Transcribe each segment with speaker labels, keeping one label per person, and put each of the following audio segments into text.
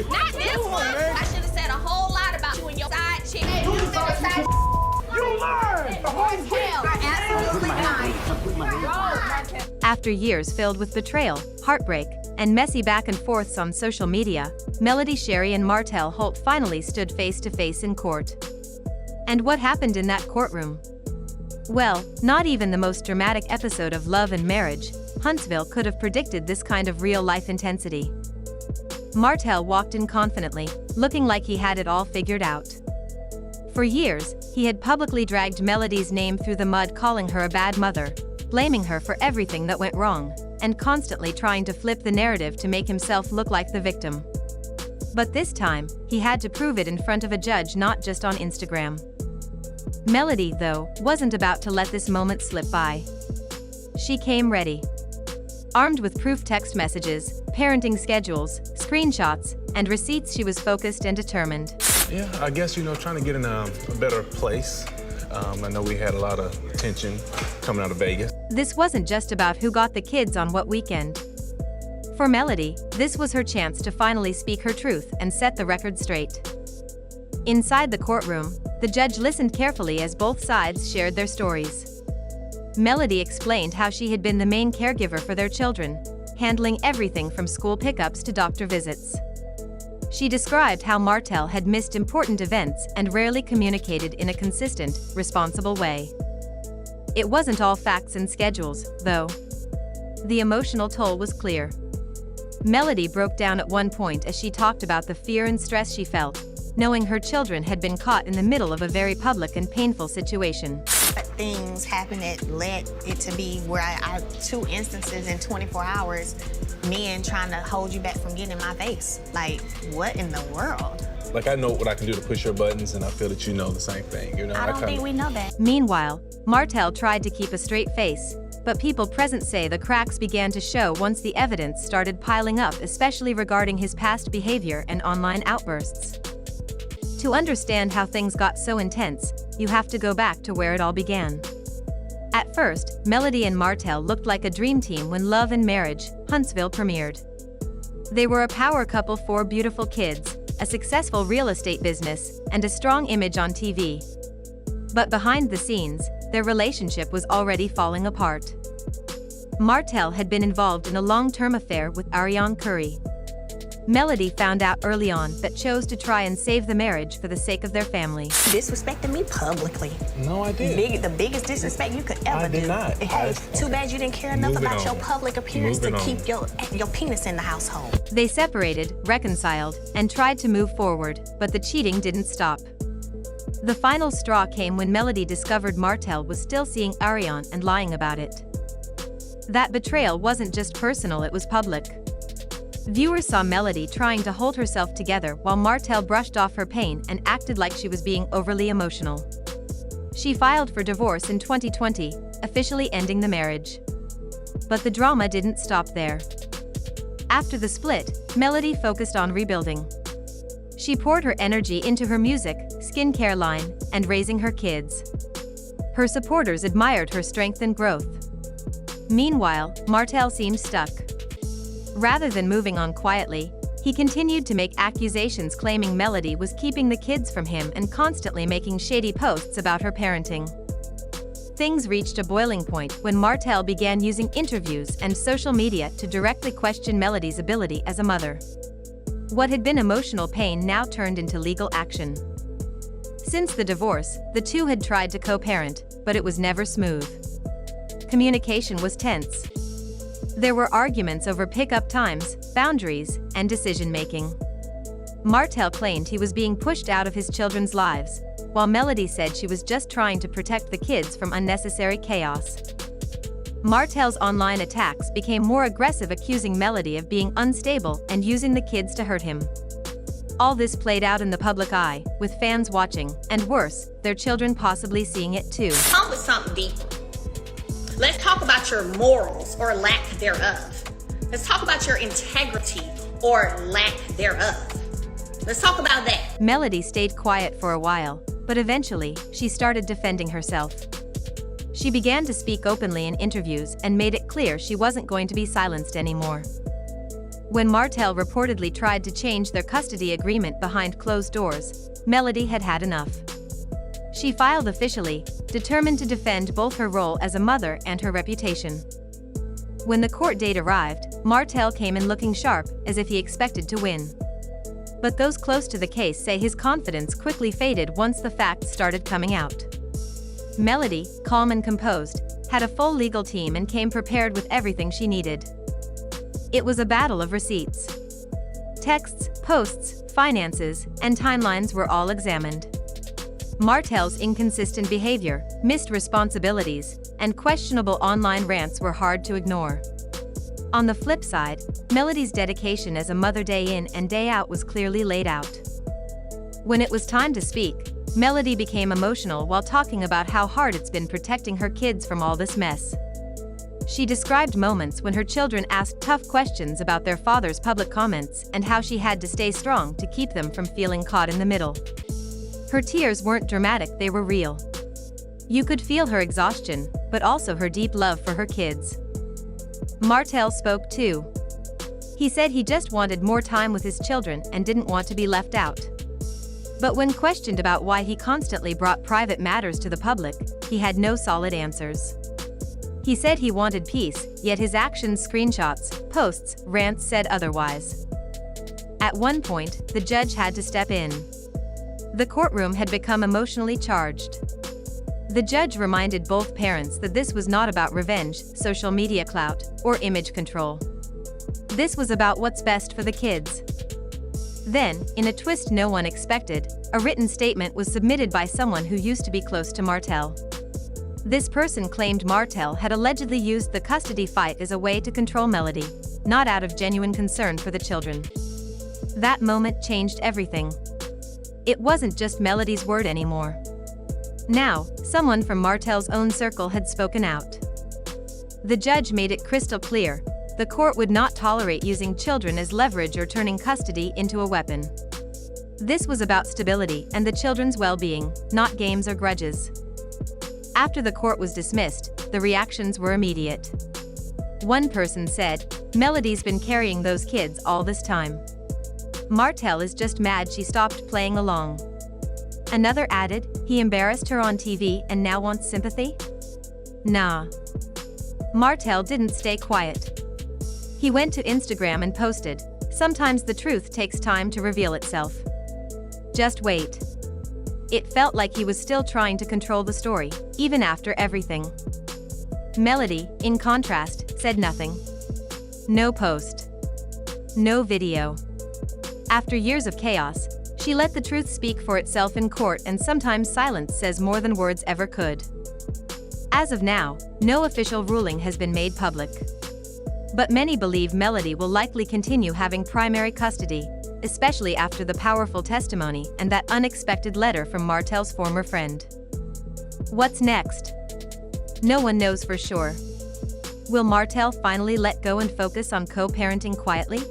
Speaker 1: Not this one. I should have said a whole lot about you and your side chick. Hey, you side
Speaker 2: You learn! The whole
Speaker 1: Absolutely not.
Speaker 3: After years filled with betrayal, heartbreak, and messy back and forths on social media, Melody, Shari, and Martell Holt finally stood face to face in court. And what happened in that courtroom? Well, not even the most dramatic episode of Love and Marriage, Huntsville, could have predicted this kind of real-life intensity. Martell walked in confidently, looking like he had it all figured out. For years, he had publicly dragged Melody's name through the mud, calling her a bad mother, blaming her for everything that went wrong, and constantly trying to flip the narrative to make himself look like the victim. But this time, he had to prove it in front of a judge, not just on Instagram. Melody, though, wasn't about to let this moment slip by. She came ready. Armed with proof text messages, parenting schedules, screenshots, and receipts, she was focused and determined.
Speaker 4: Yeah, I guess, trying to get in a better place. I know we had a lot of tension coming out of Vegas.
Speaker 3: This wasn't just about who got the kids on what weekend. For Melody, this was her chance to finally speak her truth and set the record straight. Inside the courtroom, the judge listened carefully as both sides shared their stories. Melody explained how she had been the main caregiver for their children, handling everything from school pickups to doctor visits. She described how Martell had missed important events and rarely communicated in a consistent, responsible way. It wasn't all facts and schedules, though. The emotional toll was clear. Melody broke down at one point as she talked about the fear and stress she felt, knowing her children had been caught in the middle of a very public and painful situation.
Speaker 5: Things happened that led it to be where I 2 instances in 24 hours, men trying to hold you back from getting in my face. Like, what in the world?
Speaker 4: Like, I know what I can do to push your buttons, and I feel that you know the same thing.
Speaker 5: I don't think we know that.
Speaker 3: Meanwhile, Martell tried to keep a straight face, but people present say the cracks began to show once the evidence started piling up, especially regarding his past behavior and online outbursts. To understand how things got so intense, you have to go back to where it all began. At first, Melody and Martell looked like a dream team when Love and Marriage, Huntsville premiered. They were a power couple, 4 beautiful kids, a successful real estate business, and a strong image on TV. But behind the scenes, their relationship was already falling apart. Martell had been involved in a long-term affair with Ariane Curry. Melody found out early on but chose to try and save the marriage for the sake of their family.
Speaker 5: Disrespecting me publicly.
Speaker 4: No, I did.
Speaker 5: The biggest disrespect you could ever do.
Speaker 4: I did not.
Speaker 5: Hey, too bad you didn't care enough about your public appearance to keep your penis in the household.
Speaker 3: They separated, reconciled, and tried to move forward, but the cheating didn't stop. The final straw came when Melody discovered Martell was still seeing Ariane and lying about it. That betrayal wasn't just personal, it was public. Viewers saw Melody trying to hold herself together while Martell brushed off her pain and acted like she was being overly emotional. She filed for divorce in 2020, officially ending the marriage. But the drama didn't stop there. After the split, Melody focused on rebuilding. She poured her energy into her music, skincare line, and raising her kids. Her supporters admired her strength and growth. Meanwhile, Martell seemed stuck. Rather than moving on quietly, he continued to make accusations claiming Melody was keeping the kids from him and constantly making shady posts about her parenting. Things reached a boiling point when Martell began using interviews and social media to directly question Melody's ability as a mother. What had been emotional pain now turned into legal action. Since the divorce, the two had tried to co-parent, but it was never smooth. Communication was tense. There were arguments over pickup times, boundaries, and decision-making. Martell claimed he was being pushed out of his children's lives, while Melody said she was just trying to protect the kids from unnecessary chaos. Martell's online attacks became more aggressive, accusing Melody of being unstable and using the kids to hurt him. All this played out in the public eye, with fans watching, and worse, their children possibly seeing it too.
Speaker 1: Come with something deeper. Let's talk about your morals or lack thereof. Let's talk about your integrity or lack thereof. Let's talk about that.
Speaker 3: Melody stayed quiet for a while, but eventually, she started defending herself. She began to speak openly in interviews and made it clear she wasn't going to be silenced anymore. When Martell reportedly tried to change their custody agreement behind closed doors, Melody had had enough. She filed officially, determined to defend both her role as a mother and her reputation. When the court date arrived, Martell came in looking sharp, as if he expected to win. But those close to the case say his confidence quickly faded once the facts started coming out. Melody, calm and composed, had a full legal team and came prepared with everything she needed. It was a battle of receipts. Texts, posts, finances, and timelines were all examined. Martell's inconsistent behavior, missed responsibilities, and questionable online rants were hard to ignore. On the flip side, Melody's dedication as a mother day in and day out was clearly laid out. When it was time to speak, Melody became emotional while talking about how hard it's been protecting her kids from all this mess. She described moments when her children asked tough questions about their father's public comments and how she had to stay strong to keep them from feeling caught in the middle. Her tears weren't dramatic, they were real. You could feel her exhaustion, but also her deep love for her kids. Martell spoke too. He said he just wanted more time with his children and didn't want to be left out. But when questioned about why he constantly brought private matters to the public, he had no solid answers. He said he wanted peace, yet his actions, screenshots, posts, rants said otherwise. At one point, the judge had to step in. The courtroom had become emotionally charged. The judge reminded both parents that this was not about revenge, social media clout, or image control. This was about what's best for the kids. Then, in a twist no one expected, a written statement was submitted by someone who used to be close to Martell. This person claimed Martell had allegedly used the custody fight as a way to control Melody, not out of genuine concern for the children. That moment changed everything. It wasn't just Melody's word anymore. Now, someone from Martell's own circle had spoken out. The judge made it crystal clear: the court would not tolerate using children as leverage or turning custody into a weapon. This was about stability and the children's well-being, not games or grudges. After the court was dismissed, the reactions were immediate. One person said, "Melody's been carrying those kids all this time. Martell is just mad she stopped playing along." Another added, "He embarrassed her on TV and now wants sympathy?" Nah. Martell didn't stay quiet. He went to Instagram and posted, "Sometimes the truth takes time to reveal itself. Just wait." It felt like he was still trying to control the story, even after everything. Melody, in contrast, said nothing. No post. No video. After years of chaos, she let the truth speak for itself in court, and sometimes silence says more than words ever could. As of now, no official ruling has been made public. But many believe Melody will likely continue having primary custody, especially after the powerful testimony and that unexpected letter from Martell's former friend. What's next? No one knows for sure. Will Martell finally let go and focus on co-parenting quietly?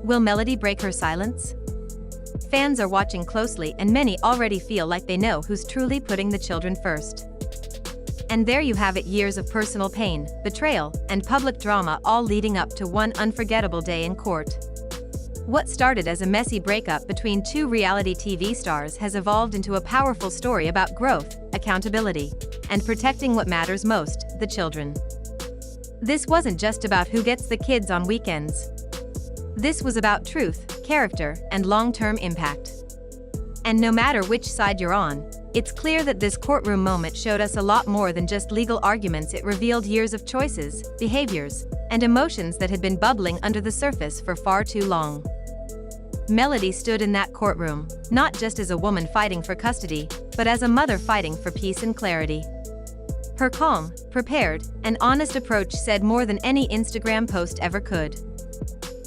Speaker 3: Will Melody break her silence? Fans are watching closely, and many already feel like they know who's truly putting the children first. And there you have it, years of personal pain, betrayal, and public drama, all leading up to one unforgettable day in court. What started as a messy breakup between two reality TV stars has evolved into a powerful story about growth, accountability, and protecting what matters most, the children. This wasn't just about who gets the kids on weekends. This was about truth, character, and long-term impact. And no matter which side you're on, it's clear that this courtroom moment showed us a lot more than just legal arguments. It revealed years of choices, behaviors, and emotions that had been bubbling under the surface for far too long. Melody stood in that courtroom, not just as a woman fighting for custody, but as a mother fighting for peace and clarity. Her calm, prepared, and honest approach said more than any Instagram post ever could.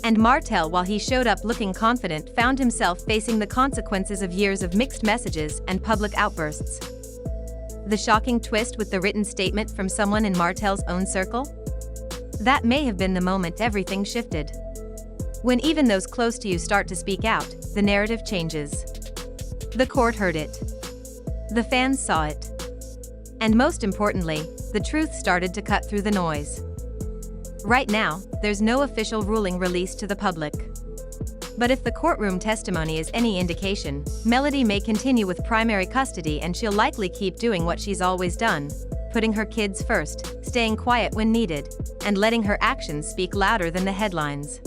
Speaker 3: And Martell, while he showed up looking confident, found himself facing the consequences of years of mixed messages and public outbursts. The shocking twist with the written statement from someone in Martell's own circle? That may have been the moment everything shifted. When even those close to you start to speak out, the narrative changes. The court heard it. The fans saw it. And most importantly, the truth started to cut through the noise. Right now, there's no official ruling released to the public. But if the courtroom testimony is any indication, Melody may continue with primary custody and she'll likely keep doing what she's always done, putting her kids first, staying quiet when needed, and letting her actions speak louder than the headlines.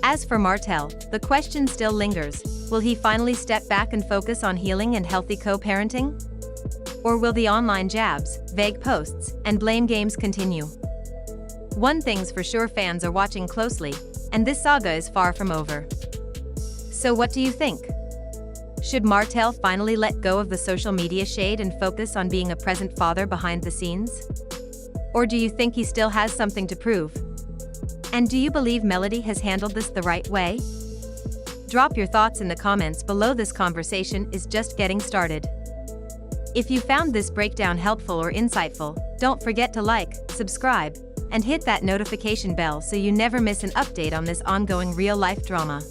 Speaker 3: As for Martell, the question still lingers: will he finally step back and focus on healing and healthy co-parenting? Or will the online jabs, vague posts, and blame games continue? One thing's for sure, fans are watching closely, and this saga is far from over. So what do you think? Should Martell finally let go of the social media shade and focus on being a present father behind the scenes? Or do you think he still has something to prove? And do you believe Melody has handled this the right way? Drop your thoughts in the comments below. This conversation is just getting started. If you found this breakdown helpful or insightful, don't forget to like, subscribe, and hit that notification bell so you never miss an update on this ongoing real-life drama.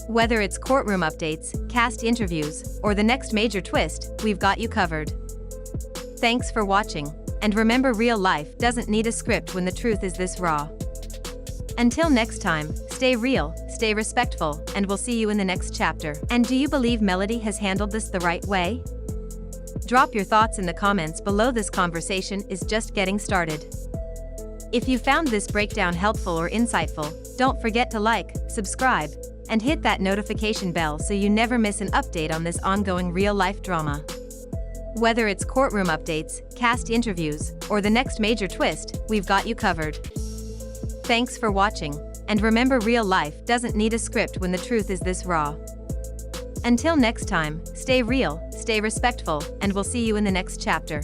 Speaker 3: Whether it's courtroom updates, cast interviews, or the next major twist, we've got you covered. Thanks for watching, and remember, real life doesn't need a script when the truth is this raw. Until next time, stay real, stay respectful, and we'll see you in the next chapter. And do you believe Melody has handled this the right way? Drop your thoughts in the comments below. This conversation is just getting started. If you found this breakdown helpful or insightful, don't forget to like, subscribe, and hit that notification bell so you never miss an update on this ongoing real-life drama. Whether it's courtroom updates, cast interviews, or the next major twist, we've got you covered. Thanks for watching, and remember, real life doesn't need a script when the truth is this raw. Until next time, stay real, stay respectful, and we'll see you in the next chapter.